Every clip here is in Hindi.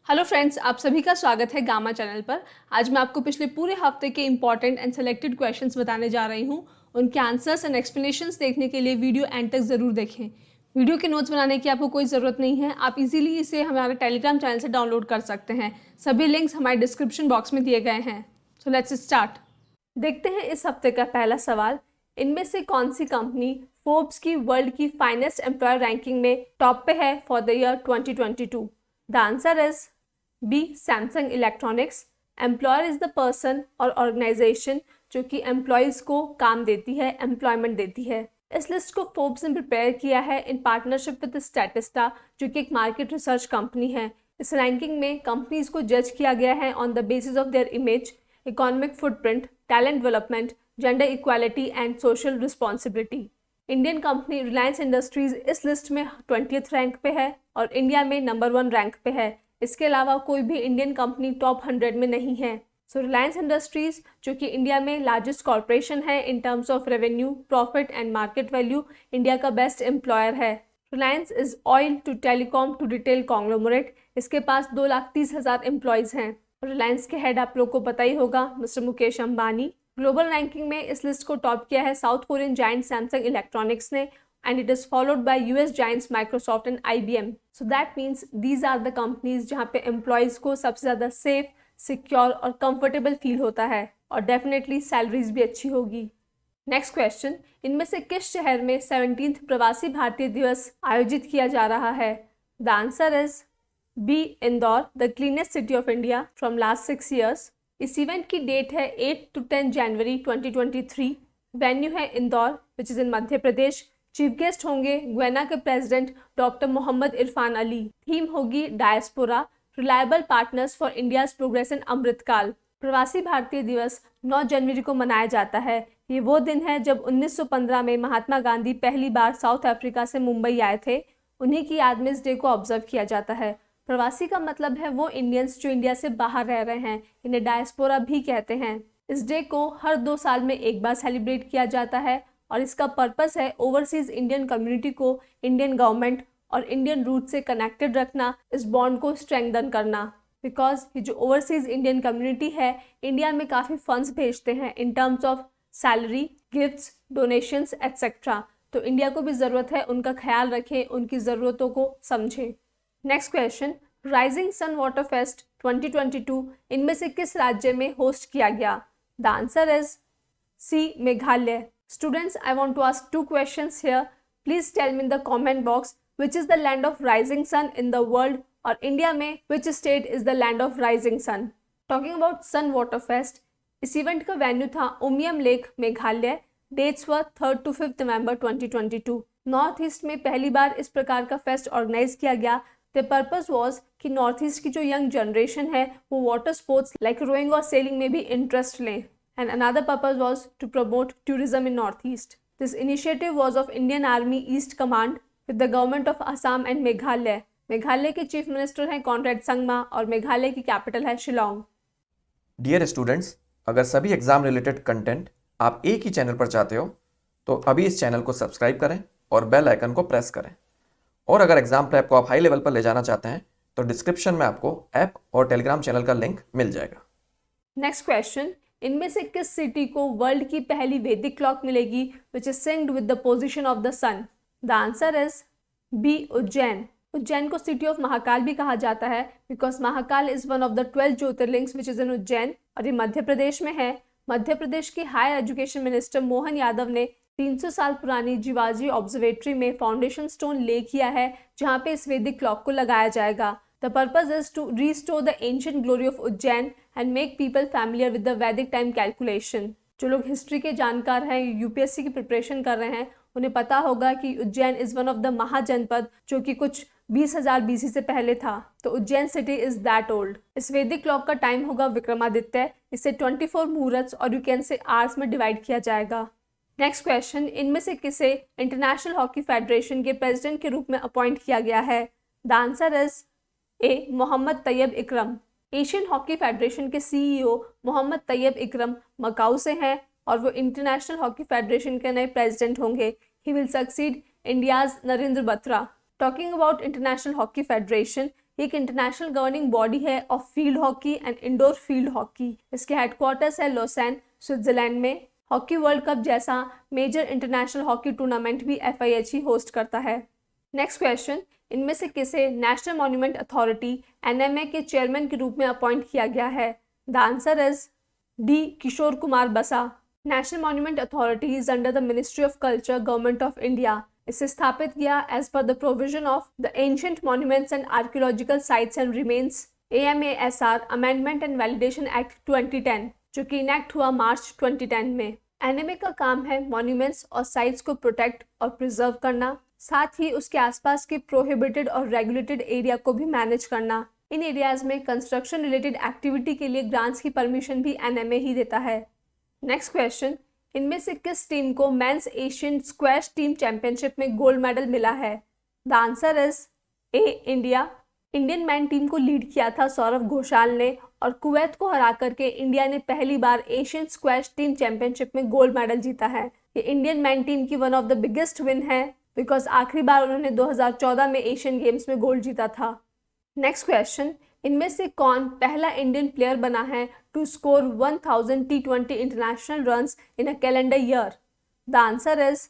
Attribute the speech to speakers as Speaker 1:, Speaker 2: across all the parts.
Speaker 1: हेलो फ्रेंड्स, आप सभी का स्वागत है गामा चैनल पर। आज मैं आपको पिछले पूरे हफ्ते के इंपॉर्टेंट एंड सेलेक्टेड क्वेश्चंस बताने जा रही हूं। उनके आंसर्स एंड एक्सप्लेनेशंस देखने के लिए वीडियो एंड तक ज़रूर देखें। वीडियो के नोट्स बनाने की आपको कोई ज़रूरत नहीं है, आप इजीली इसे हमारे टेलीग्राम चैनल से डाउनलोड कर सकते हैं। सभी लिंक्स हमारे डिस्क्रिप्शन बॉक्स में दिए गए हैं। So let's start. देखते हैं इस हफ्ते का पहला सवाल। इनमें से कौन सी कंपनी फोर्ब्स की वर्ल्ड की फाइनेस्ट एम्प्लॉयर रैंकिंग में टॉप पे है for the year 2022? The answer is B Samsung Electronics. Employer is the person और ऑर्गेनाइजेशन जो कि एम्प्लॉयज़ को काम देती है, एम्प्लॉयमेंट देती है। इस लिस्ट को फोर्ब्स ने प्रिपेयर किया है इन पार्टनरशिप विद स्टैटिस्टा, जो कि एक मार्केट रिसर्च कंपनी है। इस रैंकिंग में कंपनीज को जज किया गया है on the basis of their image, economic footprint, talent development, gender equality and social responsibility. Indian company Reliance industries इस लिस्ट में 20th रैंक पे है और इंडिया में नंबर 1 रैंक पे है। इसके अलावा कोई भी इंडियन कंपनी टॉप 100 में नहीं है। सो रिलायंस इंडस्ट्रीज, जो कि इंडिया में लार्जेस्ट कॉर्पोरेशन है in terms of revenue, profit and market value, India का बेस्ट एम्प्लॉयर है। Reliance is oil to telecom to retail conglomerate. इसके पास 2,30,000 एम्प्लॉयज़ हैं। रिलायंस के हेड आप लोग को पता ही होगा, mister Mukesh Ambani. Global ranking में इस लिस्ट को टॉप किया है south Korean giant Samsung electronics ने, and it is followed by US giants Microsoft and IBM. So that means these are the companies जहाँ पे employees को सबसे ज़्यादा सेफ, सिक्योर और कंफर्टेबल फील होता है और डेफिनेटली सैलरीज भी अच्छी होगी। नेक्स्ट क्वेश्चन, इनमें से किस शहर में 17th प्रवासी भारतीय दिवस आयोजित किया जा रहा है? The answer is B Indore, the cleanest city of India from last 6 years। इस इवेंट की डेट है 8 to 10 जनवरी 2023। वेन्यू है Indore which is in Madhya Pradesh. Chief guest होंगे गुयाना के president doctor Mohammad Irfan Ali. Theme होगी diaspora, reliable partners for India's progress in Amritkaal. Pravasi Bharatiya दिवस 9 जनवरी को मनाया जाता है। ये वो दिन है जब 1915 में महात्मा गांधी पहली बार साउथ अफ्रीका से मुंबई आए थे। उन्हीं की याद में इस डे को ऑब्जर्व किया जाता है। प्रवासी का मतलब है वो इंडियंस जो इंडिया से बाहर रह रहे हैं, इन्हें डायस्पोरा भी कहते हैं। इस डे को हर 2 साल में एक बार सेलिब्रेट किया जाता है और इसका पर्पस है ओवरसीज इंडियन कम्युनिटी को इंडियन गवर्नमेंट और इंडियन रूट से कनेक्टेड रखना, इस बॉन्ड को स्ट्रेंथन करना। बिकॉज ये जो ओवरसीज इंडियन कम्युनिटी है इंडिया में काफ़ी फंड्स भेजते हैं इन terms of salary, gifts, donations etcetera. तो इंडिया को भी ज़रूरत है उनका ख्याल रखें, उनकी ज़रूरतों को समझें। Next question, rising sun water fest 2022 इनमें से किस राज्य में होस्ट किया गया? The answer is C Meghalaya. Students, I want to ask 2 questions here. Please tell me in the comment box which is the land of rising sun in the world, और इंडिया में which state is the land of rising sun. Talking about Sun Water Fest, इस इवेंट का वेन्यू था Umiam lake, Meghalaya. Dates were 3rd to 5th November 2022। North east में पहली बार इस प्रकार का फेस्ट ऑर्गेनाइज किया गया। द पर्पस वॉज कि नॉर्थ ईस्ट की जो यंग जनरेशन है वो वाटर स्पोर्ट्स लाइक रोइंग और सेलिंग में भी इंटरेस्ट लें। And another purpose was to promote tourism in Northeast. This initiative was of Indian Army East Command with the government of Assam and Meghalaya. Meghalaya के चीफ मिनिस्टर हैं कॉनरेड संगमा और मेघालय की कैपिटल है शिलोंग।
Speaker 2: डियर स्टूडेंट्स, अगर सभी एग्जाम रिलेटेड कंटेंट आप एक ही चैनल पर चाहते हो तो अभी इस चैनल को सब्सक्राइब करें और बेल आइकन को प्रेस करें। और अगर एग्जाम प्रेप को आप हाई लेवल पर ले जाना चाहते हैं तो डिस्क्रिप्शन में आपको ऐप और टेलीग्राम चैनल का लिंक मिल जाएगा।
Speaker 1: नेक्स्ट क्वेश्चन, इनमें से किस सिटी को वर्ल्ड की पहली वैदिक क्लॉक मिलेगी which is synced with the position of the sun? The answer is B Ujjain. Ujjain को सिटी ऑफ महाकाल भी कहा जाता है because Mahakal is one of the 12 Jyotirlingas which is in Ujjain और ये मध्य प्रदेश में है। मध्य प्रदेश के higher education minister Mohan Yadav ने 300 साल पुरानी जीवाजी ऑब्जर्वेटरी में फाउंडेशन स्टोन ले किया है जहाँ पे इस वैदिक क्लॉक को लगाया जाएगा। The purpose is to restore the ancient glory of Ujjain and make people familiar with the Vedic time calculation. जो लोग हिस्ट्री के जानकार हैं, यूपीएससी की प्रिपरेशन कर रहे हैं, उन्हें पता होगा कि Ujjain is one of the Mahajanapada जो कि कुछ 20,000 BC से पहले था। तो Ujjain city is that old. इस वैदिक क्लॉक का टाइम होगा विक्रमादित्य। इसे 24 मुहूर्त और यू कैन से आवर्स में डिवाइड किया जाएगा। नेक्स्ट क्वेश्चन, इनमें से किसे इंटरनेशनल हॉकी फेडरेशन के प्रेसिडेंट के रूप में अपॉइंट किया गया है? The answer is A Mohammad Tayyab Ikram. Asian Hockey Federation के सीईओ मोहम्मद तैयब इकरम मकाऊ से हैं और वो इंटरनेशनल हॉकी फेडरेशन के नए प्रेसिडेंट होंगे। He will succeed India's Narendra Batra. Talking about international Hockey federation, ये एक इंटरनेशनल गवर्निंग बॉडी है of field hockey and indoor field hockey. इसके हेडक्वार्टर्स है लोसेन, स्विट्जरलैंड में। हॉकी वर्ल्ड कप जैसा मेजर इंटरनेशनल हॉकी टूर्नामेंट भी FIH ही होस्ट करता है। नेक्स्ट क्वेश्चन, इनमें से किसे नेशनल मॉन्यूमेंट अथॉरिटी NMA के चेयरमैन के रूप में अपॉइंट किया गया है? द आंसर इज डी किशोर कुमार बसा। National monument authority is under the ministry of culture, government of India. इसे स्थापित किया as per the provision of the ancient monuments and archaeological sites and remains AMASR amendment and validation act 2010, जो कि इनेक्ट हुआ मार्च 2010 में। NMA का काम है मॉन्यूमेंट्स और साइट्स को प्रोटेक्ट और प्रिजर्व करना, साथ ही उसके आसपास के प्रोहिबिटेड और रेगुलेटेड एरिया को भी मैनेज करना। इन एरियाज में कंस्ट्रक्शन रिलेटेड एक्टिविटी के लिए ग्रांट्स की परमिशन भी NMA ही देता है। नेक्स्ट क्वेश्चन, इनमें से किस टीम को men's Asian squash team championship में गोल्ड मेडल मिला है? The answer is A India. Indian man team को लीड किया था सौरव घोषाल ने और कुवैत को हरा करके इंडिया ने पहली बार एशियन स्क्वैश टीम चैंपियनशिप में गोल्ड मेडल जीता है। ये इंडियन मैन टीम की one of the biggest win है बिकॉज आखिरी बार उन्होंने 2014 में एशियन गेम्स में गोल्ड जीता था। नेक्स्ट क्वेश्चन, इनमें से कौन पहला इंडियन प्लेयर बना है to score 1000 T20 international runs in a calendar year? The answer is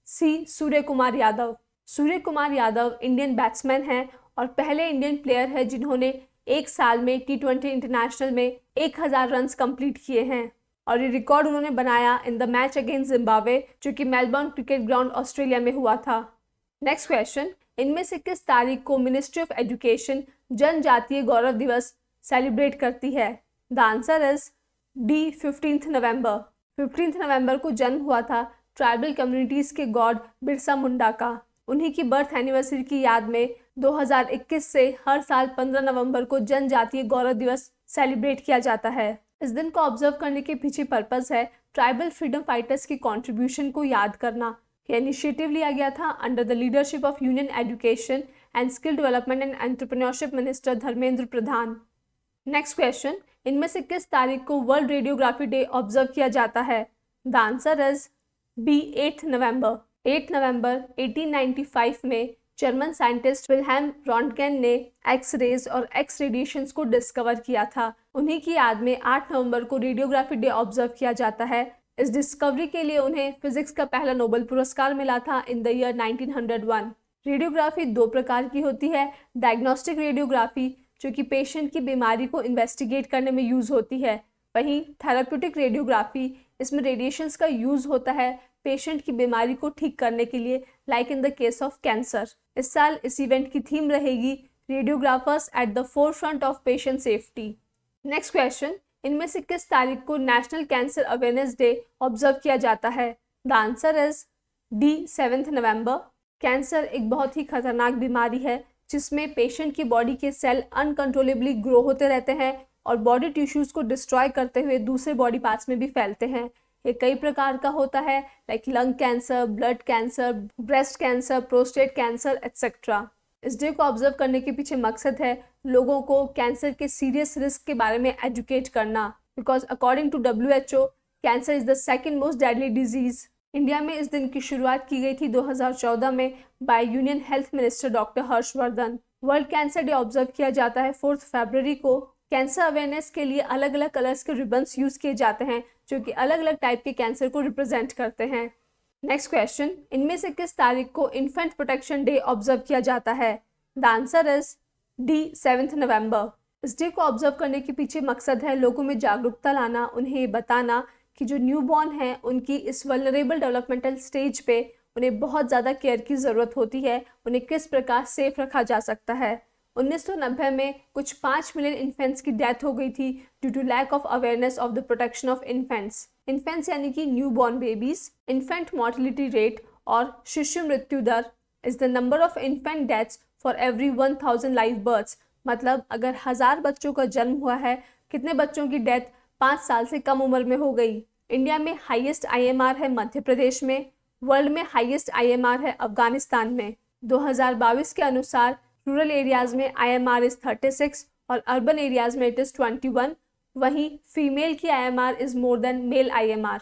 Speaker 1: C Surya Kumar Yadav. Surya Kumar Yadav Indian batsman हैं और पहले इंडियन प्लेयर है जिन्होंने एक साल में T20 इंटरनेशनल में 1000 रन्स कंप्लीट किए हैं और ये रिकॉर्ड उन्होंने बनाया in the match against Zimbabwe, जो कि मेलबर्न क्रिकेट ग्राउंड ऑस्ट्रेलिया में हुआ था। नेक्स्ट क्वेश्चन, इनमें से किस तारीख को मिनिस्ट्री ऑफ एजुकेशन जनजातीय गौरव दिवस सेलिब्रेट करती है? द आंसर इज डी 15 नवंबर। 15 नवंबर को जन्म हुआ था ट्राइबल कम्युनिटीज के गॉड बिरसा मुंडा का। उन्हीं की बर्थ एनिवर्सरी की याद में 2021 से हर साल 15 नवंबर को जनजातीय गौरव दिवस सेलिब्रेट किया जाता है। इस दिन को ऑब्जर्व करने के पीछे पर्पस है ट्राइबल फ्रीडम फाइटर्स की कंट्रीब्यूशन को याद करना। यह इनिशिएटिव लिया गया था under the leadership of union education and skill development and entrepreneurship minister Dharmendra Pradhan. Next question, इनमें से किस तारीख को वर्ल्ड रेडियोग्राफी डे ऑब्जर्व किया जाता है? द आंसर इज बी 8 नवंबर। 8 नवंबर 1895 में जर्मन साइंटिस्ट विल्हेम रॉन्टगेन ने एक्स रेज और एक्स रेडिएशंस को डिस्कवर किया था। उन्हीं की याद में 8 नवंबर को रेडियोग्राफी डे ऑब्जर्व किया जाता है। इस डिस्कवरी के लिए उन्हें फिजिक्स का पहला नोबेल पुरस्कार मिला था इन द ईयर 1901। रेडियोग्राफी दो प्रकार की होती है। डायग्नोस्टिक रेडियोग्राफी, जो कि पेशेंट की बीमारी को इन्वेस्टिगेट करने में यूज़ होती है। वहीं थेराप्यूटिक रेडियोग्राफी, इसमें रेडिएशंस का यूज़ होता है पेशेंट की बीमारी को ठीक करने के लिए, like in the case of cancer. इस साल इस इवेंट की थीम रहेगी radiographers at the forefront of patient safety. Next question, इनमें से किस तारीख को national cancer awareness day observe किया जाता है? The answer is D 7 November. Cancer एक बहुत ही खतरनाक बीमारी है जिसमें पेशेंट की बॉडी के सेल अनकंट्रोलेबली ग्रो होते रहते हैं और बॉडी टिश्यूज़ को डिस्ट्रॉय करते हुए दूसरे बॉडी पार्ट्स में भी फैलते हैं। ये कई प्रकार का होता है, like lung cancer, blood cancer, breast cancer, prostate cancer etcetera. इस डे को ऑब्जर्व करने के पीछे मकसद है लोगों को कैंसर के सीरियस रिस्क के बारे में एजुकेट करना, because according to WHO cancer is the second most deadly disease. India में इस दिन की शुरुआत की गई थी 2014 में by union health minister doctor Harshvardhan. World cancer day observe किया जाता है 4 फरवरी को। कैंसर अवेयरनेस के लिए अलग अलग कलर्स के रिबन्स यूज किए जाते हैं जो कि अलग अलग टाइप के कैंसर को रिप्रेजेंट करते हैं। नेक्स्ट क्वेश्चन, इनमें से किस तारीख को इन्फेंट प्रोटेक्शन डे ऑब्जर्व किया जाता है? द आंसर इज डी 7 नवंबर। इस डे को ऑब्जर्व करने के पीछे मकसद है लोगों में जागरूकता लाना, उन्हें बताना कि जो न्यूबॉर्न है उनकी इस वल्नरेबल डेवलपमेंटल स्टेज पे उन्हें बहुत ज़्यादा केयर की ज़रूरत होती है, उन्हें किस प्रकार सेफ रखा जा सकता है। 1990 में कुछ 5 मिलियन इन्फेंट्स की डेथ हो गई थी due to lack of awareness of the protection of infants. Infants यानी कि newborn babies. Infant mortality rate और शिशु मृत्यु दर is the number of infant deaths for every 1000 live births. मतलब अगर 1000 बच्चों का जन्म हुआ है, कितने बच्चों की डेथ 5 साल से कम उम्र में हो गई। इंडिया में हाईएस्ट IMR है मध्य प्रदेश में। वर्ल्ड में हाईएस्ट IMR है अफगानिस्तान में। 2022 के अनुसार रूरल एरियाज में IMR इज 36 और अर्बन एरियाज में इट इज 21। वहीं फीमेल की IMR is more than male IMR।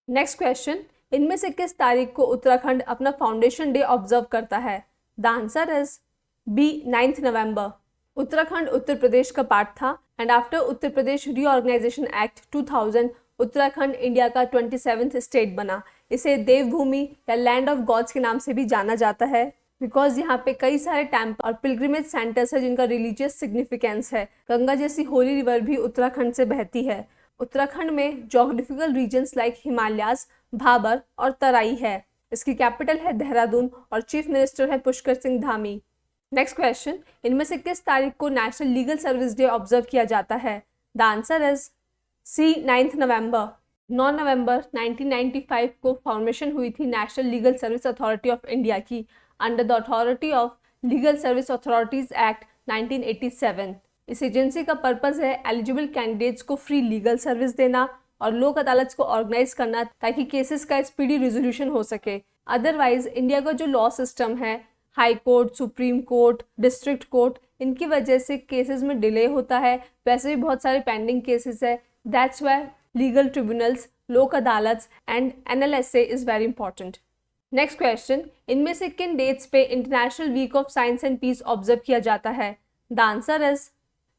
Speaker 1: Next question, इनमें से किस तारीख को उत्तराखंड अपना फाउंडेशन डे ऑब्जर्व करता है? The answer is B 9 November. Uttarakhand Uttar Pradesh का पार्ट था and after Uttar Pradesh reorganisation act 2000 Uttarakhand India का 27th स्टेट बना। इसे देवभूमि या लैंड ऑफ गॉड्स के नाम से भी जाना जाता है बिकॉज यहाँ पे कई सारे टेम्पल और पिलग्रिमेज सेंटर्स है जिनका रिलीजियस सिग्निफिकेंस है। गंगा जैसी होली रिवर भी उत्तराखंड से बहती है। उत्तराखंड में geographical regions like Himalayas, Bhabar और तराई है। इसकी कैपिटल है देहरादून और चीफ मिनिस्टर है पुष्कर सिंह धामी। नेक्स्ट क्वेश्चन, इनमें से किस तारीख को National Legal Service Day observe किया जाता है? द आंसर इज सी 9 नवंबर। 9 नवंबर 1995 को फॉर्मेशन हुई थी National Legal Service Authority of India की under the authority of Legal Service Authorities Act 1987। इस एजेंसी का पर्पस है एलिजिबल कैंडिडेट्स को फ्री लीगल सर्विस देना और लोक अदालत को ऑर्गेनाइज करना ताकि केसेस का स्पीडी रिजोल्यूशन हो सके। अदरवाइज इंडिया का जो लॉ सिस्टम है, high court, supreme court, district court, इनकी वजह से केसेस में डिले होता है। वैसे भी बहुत सारे पेंडिंग केसेस है। That's why legal tribunals, Lok Adalat and NLSA is very important. Next question, इनमें से किन डेट्स पे international week of science and peace observe किया जाता है? The answer is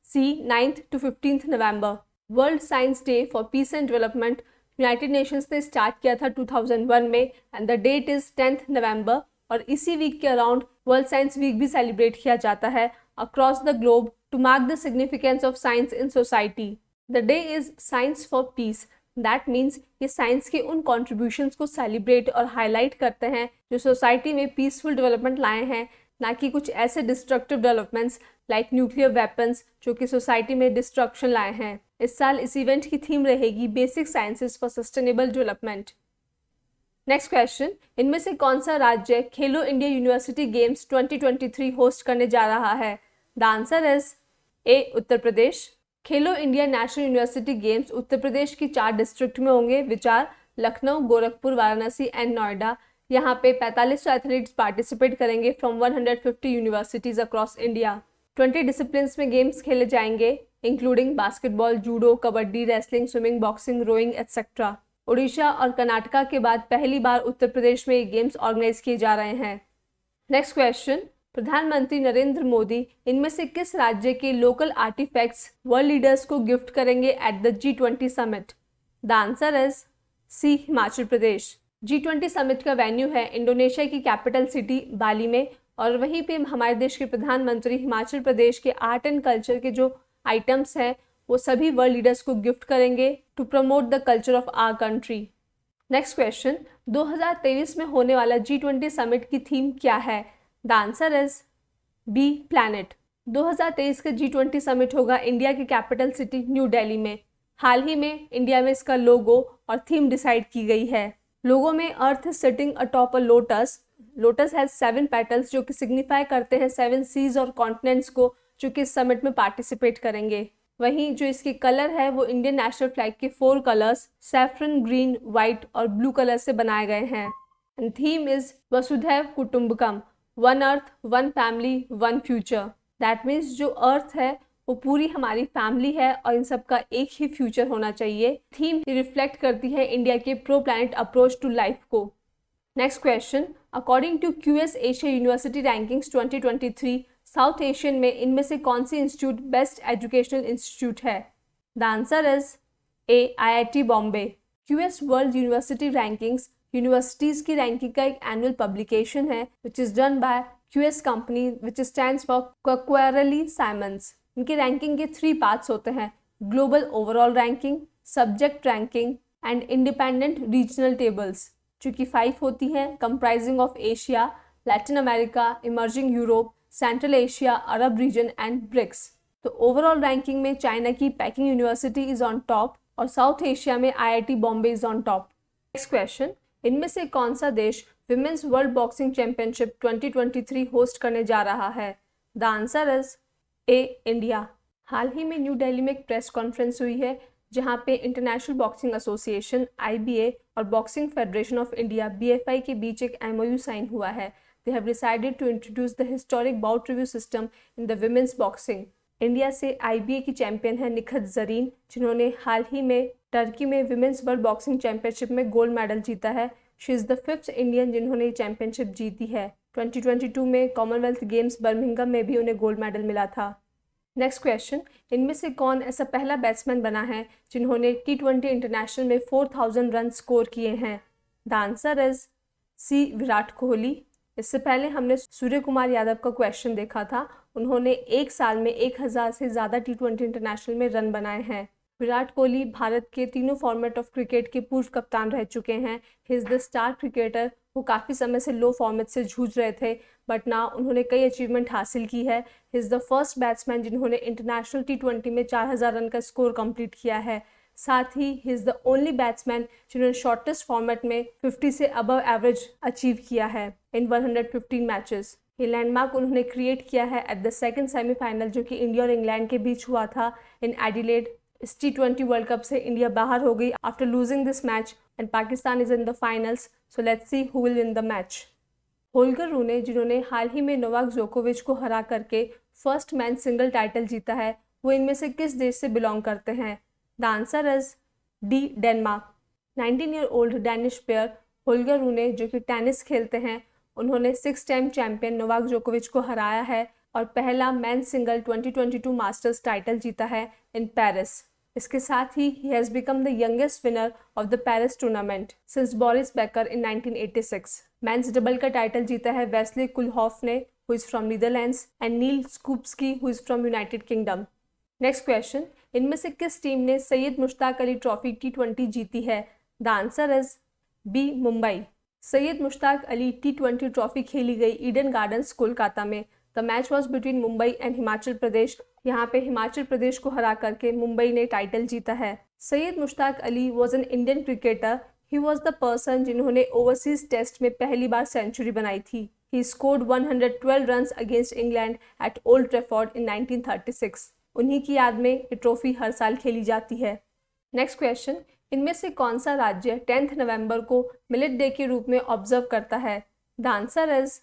Speaker 1: C 9th to 15th November. World science day for peace and development United Nations ने स्टार्ट किया था 2001 में and the date is 10th November और इसी वीक के अराउंड वर्ल्ड साइंस वीक भी सेलिब्रेट किया जाता है across the globe to mark the significance of science in society. The day is science for peace. That means ये साइंस के उन कॉन्ट्रीब्यूशंस को सेलिब्रेट और हाईलाइट करते हैं जो सोसाइटी में पीसफुल डेवलपमेंट लाए हैं, ना कि कुछ ऐसे destructive developments like nuclear weapons जो कि सोसाइटी में डिस्ट्रक्शन लाए हैं। इस साल इस इवेंट की थीम रहेगी basic sciences for sustainable development. Next question, इनमें से कौन सा राज्य खेलो इंडिया यूनिवर्सिटी गेम्स 2023 होस्ट करने जा रहा है? The answer is A Uttar Pradesh. Khelo India national university games Uttar Pradesh की 4 डिस्ट्रिक्ट में होंगे which are Lucknow, Gorakhpur, Varanasi and Noida. यहाँ पे 4500 एथलीट्स पार्टिसिपेट करेंगे from 150 universities across India. 20 disciplines में गेम्स खेले जाएंगे including basketball, judo, kabaddi, wrestling, swimming, boxing, rowing etcetera. Orissa और कर्नाटका के बाद पहली बार उत्तर प्रदेश में ये गेम्स ऑर्गेनाइज किए जा रहे हैं। नेक्स्ट क्वेश्चन, प्रधानमंत्री नरेंद्र मोदी इनमें से किस राज्य के लोकल आर्टिफैक्ट्स वर्ल्ड लीडर्स को गिफ्ट करेंगे at the G20 summit? The answer is C Himachal Pradesh. G20 summit का वेन्यू है इंडोनेशिया की कैपिटल सिटी बाली में और वहीं पे हमारे देश के प्रधानमंत्री हिमाचल प्रदेश के आर्ट एंड कल्चर के जो आइटम्स हैं वो सभी वर्ल्ड लीडर्स को गिफ्ट करेंगे to promote the culture of our country. Next question, 2023 में होने वाला G20 समिट की थीम क्या है? The answer is B planet. 2023 का G20 समिट होगा इंडिया की कैपिटल सिटी न्यू दिल्ली में। हाल ही में इंडिया में इसका लोगो और थीम डिसाइड की गई है। लोगो में earth sitting atop a lotus. Lotus has 7 petals जो कि सिग्निफाई करते हैं 7 सीज और कॉन्टिनेंट्स को जो कि इस समिट में पार्टिसिपेट करेंगे। वहीं जो इसकी कलर है वो इंडियन नेशनल फ्लैग के 4 कलर्स सैफरन, ग्रीन, व्हाइट और ब्लू कलर से बनाए गए हैं। एंड थीम इज वसुधैव कुटुंबकम, 1 अर्थ, 1 फैमिली, 1 फ्यूचर। दैट मीन्स जो अर्थ है वो पूरी हमारी फैमिली है और इन सब का एक ही फ्यूचर होना चाहिए। थीम रिफ्लेक्ट करती है इंडिया के pro planet approach to life को। Next question, according to QS Asia University Rankings 2023 South Asian में इनमें से कौन सी इंस्टीट्यूट बेस्ट एजुकेशनल इंस्टीट्यूट है? The answer is A IIT Bombay. QS World University Rankings universities की रैंकिंग का एक एनुअल पब्लिकेशन है which is done by QS company which stands for Quacquarelli Symonds. इनकी रैंकिंग के 3 पार्ट्स होते हैं, global overall ranking, subject ranking and independent regional tables, जो कि 5 होती हैं, comprising of Asia, Latin America, emerging Europe, Central Asia, Arab region and BRICS. तो ओवरऑल रैंकिंग में चाइना की Peking University is on top और साउथ एशिया में IIT Bombay is on top. Next question, इनमें से कौन सा देश women's World Boxing Championship 2023 host करने जा रहा है? The answer is A India. हाल ही में न्यू दिल्ली में एक प्रेस कॉन्फ्रेंस हुई है जहां पे इंटरनेशनल बॉक्सिंग एसोसिएशन IBA और boxing federation of India BFI के बीच एक MOU साइन हुआ है। They have decided to introduce the historic bout review system in the women's boxing. India से IBA की चैंपियन है निखत जरीन, जिन्होंने हाल ही में टर्की में विमेंस वर्ल्ड बॉक्सिंग चैंपियनशिप में गोल्ड मेडल जीता है। She is the 5th Indian जिन्होंने चैंपियनशिप जीती है। 2022 में कॉमनवेल्थ गेम्स बर्मिंघम में भी उन्हें गोल्ड मेडल मिला था। नेक्स्ट क्वेश्चन, इनमें से कौन ऐसा पहला बैट्समैन बना है जिन्होंने T20 इंटरनेशनल में 4000 रन स्कोर किए हैं? The answer is C, Virat Kohli. इससे पहले हमने सूर्य कुमार यादव का क्वेश्चन देखा था, उन्होंने एक साल में 1000 से ज़्यादा T20 इंटरनेशनल में रन बनाए हैं। विराट कोहली भारत के तीनों फॉर्मेट ऑफ क्रिकेट के पूर्व कप्तान रह चुके हैं। He is the star cricketer. वो काफ़ी समय से लो फॉर्मेट से जूझ रहे थे, बट ना उन्होंने कई अचीवमेंट हासिल की है। He is the first batsman जिन्होंने इंटरनेशनल T20 में 4000 रन का स्कोर कंप्लीट किया है। साथ he is the only batsman जिन्होंने शॉर्टेस्ट फॉर्मेट में 50 से अबव एवरेज अचीव किया है इन 115 मैचेस। ये लैंडमार्क उन्होंने क्रिएट किया है एट द सेकंड सेमीफाइनल जो कि इंडिया और इंग्लैंड के बीच हुआ था इन एडिलेड। इस T20 वर्ल्ड कप से इंडिया बाहर हो गई after losing this match and Pakistan is in the finals. So let's see who will win the match. Holger Rune जिन्होंने हाल ही में नोवाक जोकोविच को हरा करके फर्स्ट मैन सिंगल टाइटल जीता है, वो इनमें से किस देश से बिलोंग करते हैं? The answer is D, Denmark. 19 year old Danish player Holger Rune जो कि टेनिस खेलते हैं, उन्होंने 6 टाइम चैंपियन नोवाक जोकोविच को हराया है और पहला मैन सिंगल 2022 मास्टर्स टाइटल जीता है इन पेरिस। इसके साथ ही has become the youngest winner of the Paris tournament since Boris Becker in 1986। Men's double का टाइटल जीता है वेस्ले कुलहॉफ ने, who is from Netherlands, and Neal Skupski, who is from United Kingdom. Next question, इनमें से किस टीम ने सैयद मुश्ताक अली ट्रॉफी T20 जीती है? The answer is B, Mumbai. Syed Mushtaq Ali T20 trophy खेली गई ईडन गार्डन्स कोलकाता में। The match was between Mumbai and Himachal Pradesh. यहाँ पे हिमाचल प्रदेश को हरा करके मुंबई ने टाइटल जीता है। Syed Mushtaq Ali was an Indian cricketer. He was the person जिन्होंने ओवरसीज टेस्ट में पहली बार सेंचुरी बनाई थी। He scored 112 runs against England at Old Trafford in 1936। उन्हीं की याद में ये ट्रॉफी हर साल खेली जाती है। नेक्स्ट क्वेश्चन, इनमें से कौन सा राज्य 10 नवंबर को मिलेट डे के रूप में ऑब्जर्व करता है? The answer is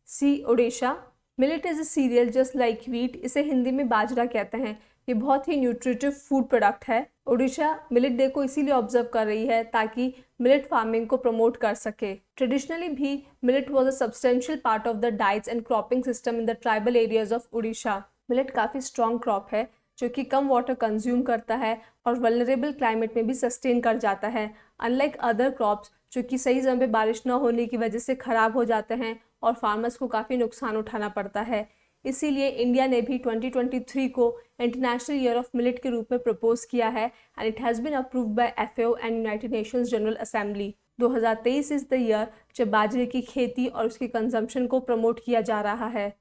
Speaker 1: C, Odisha. Millet is a cereal just like wheat. इसे हिंदी में बाजरा कहते हैं। ये बहुत ही न्यूट्रिटिव फूड प्रोडक्ट है। ओडिशा मिलेट डे को इसीलिए ऑब्जर्व कर रही है ताकि मिलेट फार्मिंग को प्रमोट कर सके। ट्रेडिशनली भी millet was a substantial part of the diets and cropping system in the tribal areas of Orissa. Millet काफ़ी स्ट्रॉन्ग क्रॉप है जो कि कम वाटर कंज्यूम करता है और वल्नरेबल क्लाइमेट में भी सस्टेन कर जाता है, अनलाइक अदर क्रॉप्स जो कि सही समय पे बारिश न होने की वजह से ख़राब हो जाते हैं और फार्मर्स को काफ़ी नुकसान उठाना पड़ता है। इसीलिए इंडिया ने भी 2023 को इंटरनेशनल ईयर ऑफ मिलेट के रूप में प्रपोज किया है and it has been approved by FAO and United Nations General Assembly. 2023 is the year जब बाजरे की खेती और उसकी कंजम्पशन को प्रमोट किया जा रहा है।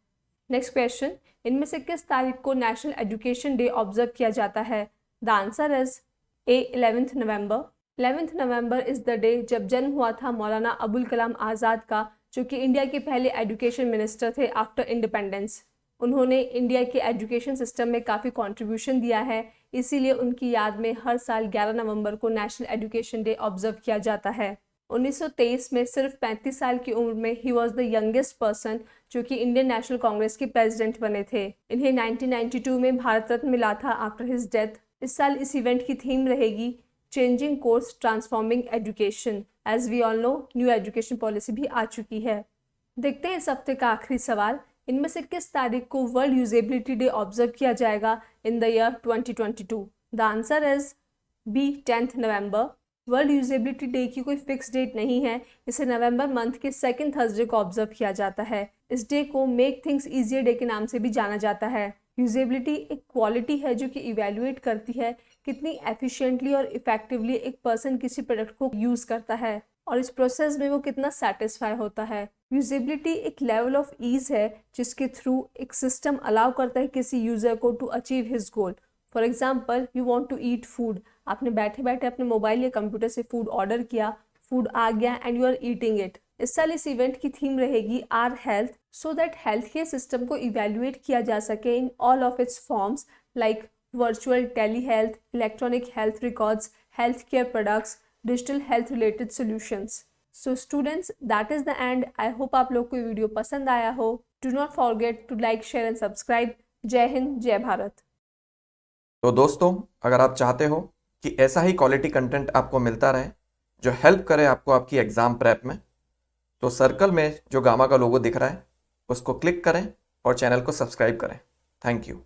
Speaker 1: नेक्स्ट क्वेश्चन, इनमें से किस तारीख को नेशनल एजुकेशन डे ऑब्जर्व किया जाता है? The answer is A, 11 November. 11 November is the day जब जन्म हुआ था मौलाना अबुल कलाम आज़ाद का, जो कि इंडिया के पहले एजुकेशन मिनिस्टर थे आफ्टर इंडिपेंडेंस। उन्होंने इंडिया के एजुकेशन सिस्टम में काफ़ी कंट्रीब्यूशन दिया है, इसीलिए उनकी याद में हर साल 11 नवंबर को नेशनल एजुकेशन डे ऑब्जर्व किया जाता है। 1923 में सिर्फ 35 साल की उम्र में ही वॉज द यंगेस्ट पर्सन जो कि इंडियन नेशनल कांग्रेस के प्रेसिडेंट बने थे। इन्हें 1992 में भारत रत्न मिला था आफ्टर हिज डेथ। इस साल इस इवेंट की थीम रहेगी changing course transforming education. As we all know, new education policy भी आ चुकी है। देखते हैं इस हफ्ते का आखिरी सवाल, इनमें से किस तारीख को वर्ल्ड यूजेबिलिटी डे ऑब्जर्व किया जाएगा in the year 2022? The answer is B, 10 November. World usability day की कोई फिक्स डेट नहीं है, इसे नवंबर मंथ के सेकंड थर्सडे को ऑब्जर्व किया जाता है। इस डे को मेक थिंग्स ईजियर डे के नाम से भी जाना जाता है। यूजेबिलिटी एक क्वालिटी है जो कि इवेल्युएट करती है कितनी एफिशिएंटली और इफेक्टिवली एक पर्सन किसी प्रोडक्ट को यूज़ करता है और इस प्रोसेस में वो कितना सेटिस्फाई होता है। यूजेबिलिटी एक लेवल ऑफ ईज है जिसके थ्रू एक सिस्टम अलाउ करता है किसी यूज़र को to achieve his goal. For example, you want to eat food. आपने बैठे बैठे अपने मोबाइल या कंप्यूटर से फूड ऑर्डर किया, फूड आ गया and you are eating it. इस साल इस इवेंट की थीम रहेगी our health, so that health care system को इवेल्युएट किया जा सके in all of its forms like virtual tele health, electronic health records, health care products, digital health related solutions. So students, that is the end. I hope आप लोग को ये वीडियो पसंद आया हो। Do not forget to like, share and subscribe. जय हिंद, जय भारत।
Speaker 2: तो दोस्तों, अगर आप चाहते हो कि ऐसा ही क्वालिटी कंटेंट आपको मिलता रहे जो हेल्प करे आपको आपकी एग्ज़ाम प्रेप में, तो सर्कल में जो गामा का लोगो दिख रहा है उसको क्लिक करें और चैनल को सब्सक्राइब करें। Thank you.